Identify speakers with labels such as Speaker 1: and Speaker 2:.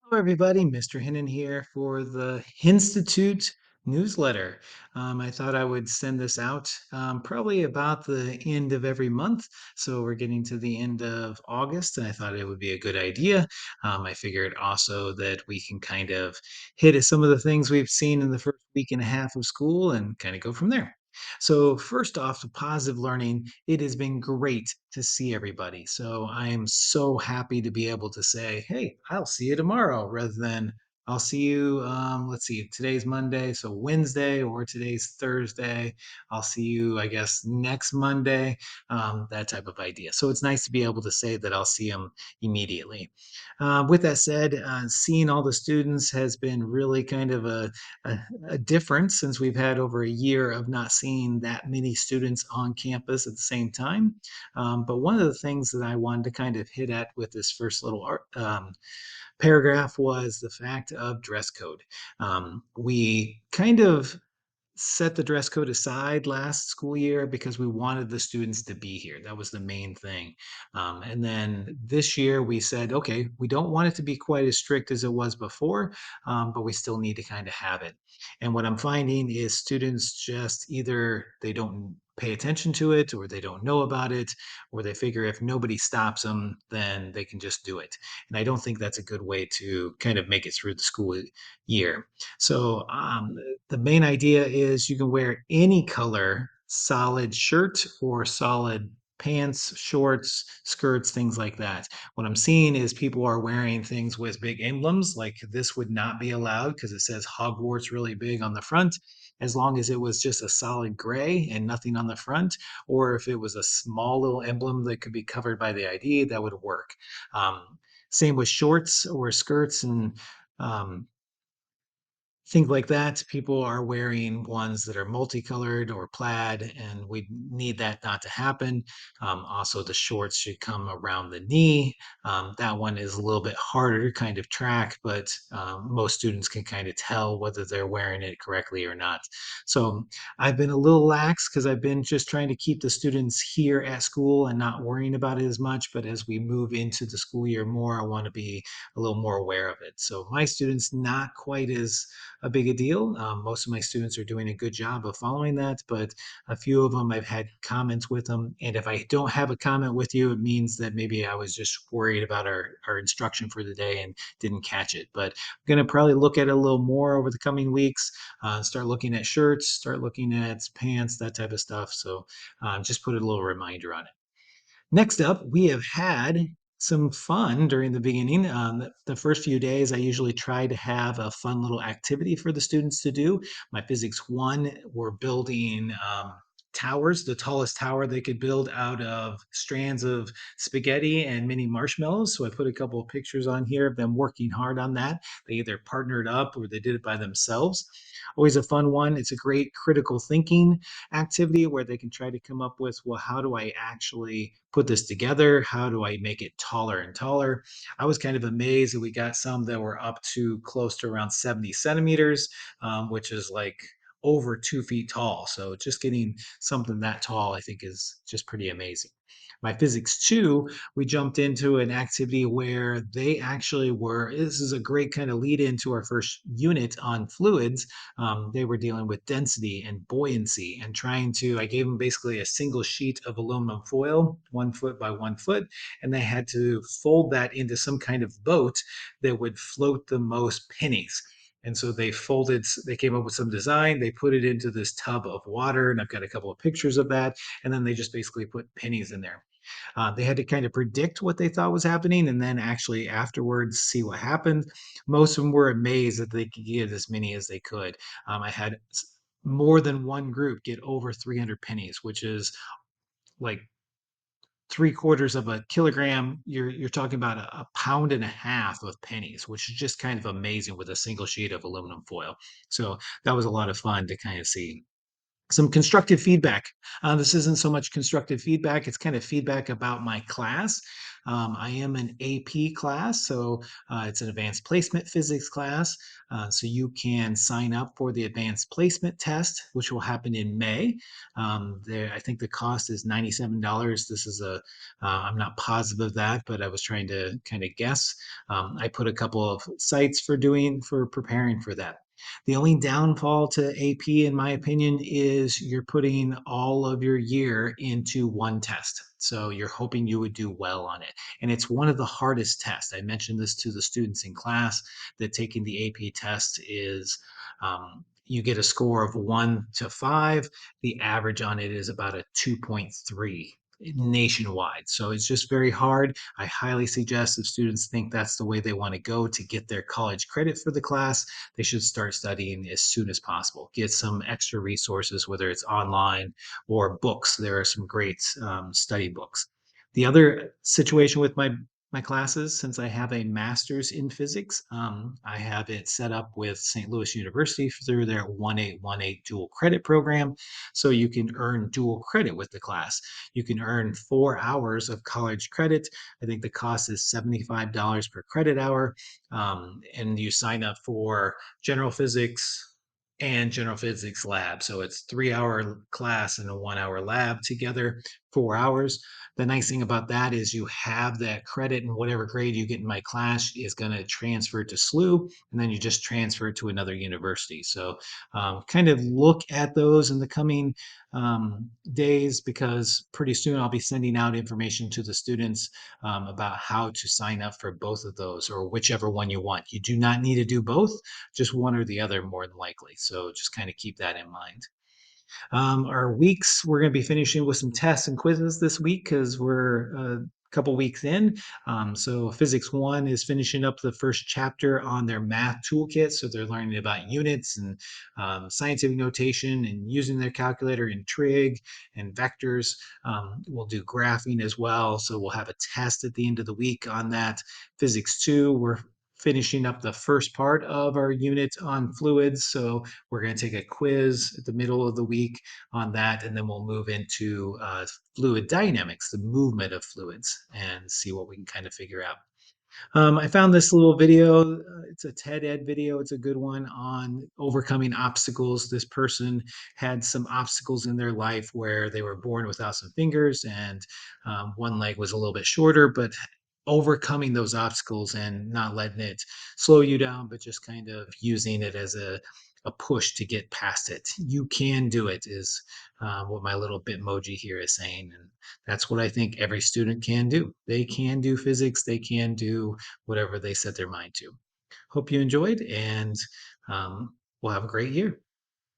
Speaker 1: Hello, everybody. Mr. Hinnon here for the Henstitute Newsletter. I thought I would send this out probably about the end of every month. So we're getting to the end of August, and I thought it would be a good idea. I figured also that we can kind of hit at some of the things we've seen in the first week and a half of school and kind of go from there. So, first off, the positive learning, it has been great to see everybody. So, I am so happy to be able to say, hey, I'll see you tomorrow rather than I'll see you. Let's see, today's Monday, so Wednesday, or today's Thursday. I'll see you, I guess, next Monday, that type of idea. So, it's nice to be able to say that I'll see them immediately. With that said, seeing all the students has been really kind of a, a difference since we've had over a year of not seeing that many students on campus at the same time. But one of the things that I wanted to kind of hit at with this first little paragraph was the fact of dress code. We kind of set the dress code aside last school year because we wanted the students to be here. That was the main thing. And then this year we said, okay, we don't want it to be quite as strict as it was before, but we still need to kind of have it. And what I'm finding is students just either they don't pay attention to it or they don't know about it or they figure if nobody stops them then they can just do it, and I don't think that's a good way to kind of make it through the school year. So the main idea is you can wear any color solid shirt or solid pants, shorts, skirts, things like that. What I'm seeing is people are wearing things with big emblems, like this would not be allowed because it says Hogwarts really big on the front. As long as it was just a solid gray and nothing on the front, or if it was a small little emblem that could be covered by the ID, that would work. Same with shorts or skirts and um, things like that. People are wearing ones that are multicolored or plaid, and we need that not to happen. Also, the shorts should come around the knee. That one is a little bit harder to kind of track, but most students can kind of tell whether they're wearing it correctly or not. So I've been a little lax because I've been just trying to keep the students here at school and not worrying about it as much. But as we move into the school year more, I want to be a little more aware of it. So my students, not quite as a big a deal. Most of my students are doing a good job of following that, but a few of them I've had comments with them. And if I don't have a comment with you, it means that maybe I was just worried about our instruction for the day and didn't catch it. But I'm going to probably look at it a little more over the coming weeks, start looking at shirts, start looking at pants, that type of stuff. So just put a little reminder on it. Next up, we have had some fun during the beginning. The first few days, I usually try to have a fun little activity for the students to do. My physics one, we're building towers, the tallest tower they could build out of strands of spaghetti and mini marshmallows. So I put a couple of pictures on here of them working hard on that. They either partnered up or they did it by themselves. Always a fun one. It's a great critical thinking activity where they can try to come up with, well, how do I actually put this together? How do I make it taller and taller? I was kind of amazed that we got some that were up to close to around 70 centimeters, which is like over 2 feet tall. So just getting something that tall, I think, is just pretty amazing. My physics two, we jumped into an activity where they actually were. This is a great kind of lead into our first unit on fluids. They were dealing with density and buoyancy and trying to. I gave them basically a single sheet of aluminum foil, 1 foot by 1 foot, and they had to fold that into some kind of boat that would float the most pennies. And so they came up with some design, they put it into this tub of water, and I've got a couple of pictures of that. And then they just basically put pennies in there. They had to kind of predict what they thought was happening and then actually afterwards see what happened. Most of them were amazed that they could get as many as they could. I had more than one group get over 300 pennies, which is like 3/4 of a kilogram. You're talking about a pound and a half of pennies, which is just kind of amazing with a single sheet of aluminum foil. So that was a lot of fun to kind of see. Some constructive feedback. This isn't so much constructive feedback, it's kind of feedback about my class. I am an AP class, so it's an advanced placement physics class. So you can sign up for the advanced placement test, which will happen in May. I think the cost is $97. This is I'm not positive of that, but I was trying to kind of guess. I put a couple of sites for preparing for that. The only downfall to AP, in my opinion, is you're putting all of your year into one test. So you're hoping you would do well on it. And it's one of the hardest tests. I mentioned this to the students in class that taking the AP test is you get a score of 1 to 5. The average on it is about a 2.3 nationwide. So it's just very hard. I highly suggest if students think that's the way they want to go to get their college credit for the class, they should start studying as soon as possible. Get some extra resources, whether it's online or books. There are some great study books. The other situation with my classes, since I have a master's in physics, I have it set up with St. Louis University through their 1818 dual credit program. So you can earn dual credit with the class. You can earn 4 hours of college credit. I think the cost is $75 per credit hour. And you sign up for general physics and general physics lab. So it's 3 hour class and a 1 hour lab together, 4 hours. The nice thing about that is you have that credit, and whatever grade you get in my class is going to transfer to SLU, and then you just transfer to another university. So kind of look at those in the coming days, because pretty soon I'll be sending out information to the students about how to sign up for both of those, or whichever one you want. You do not need to do both, just one or the other more than likely. So just kind of keep that in mind. Our weeks, we're going to be finishing with some tests and quizzes this week because we're a couple weeks in. So Physics 1 is finishing up the first chapter on their math toolkit. So they're learning about units and scientific notation and using their calculator and trig and vectors. We'll do graphing as well. So we'll have a test at the end of the week on that. Physics 2, we're finishing up the first part of our unit on fluids. So we're going to take a quiz at the middle of the week on that, and then we'll move into fluid dynamics, the movement of fluids, and see what we can kind of figure out. I found this little video. It's a TED Ed video. It's a good one on overcoming obstacles. This person had some obstacles in their life where they were born without some fingers, and one leg was a little bit shorter, but overcoming those obstacles and not letting it slow you down, but just kind of using it as a push to get past it. You can do it, is what my little Bitmoji here is saying. And that's what I think every student can do. They can do physics, they can do whatever they set their mind to. Hope you enjoyed, and we'll have a great year.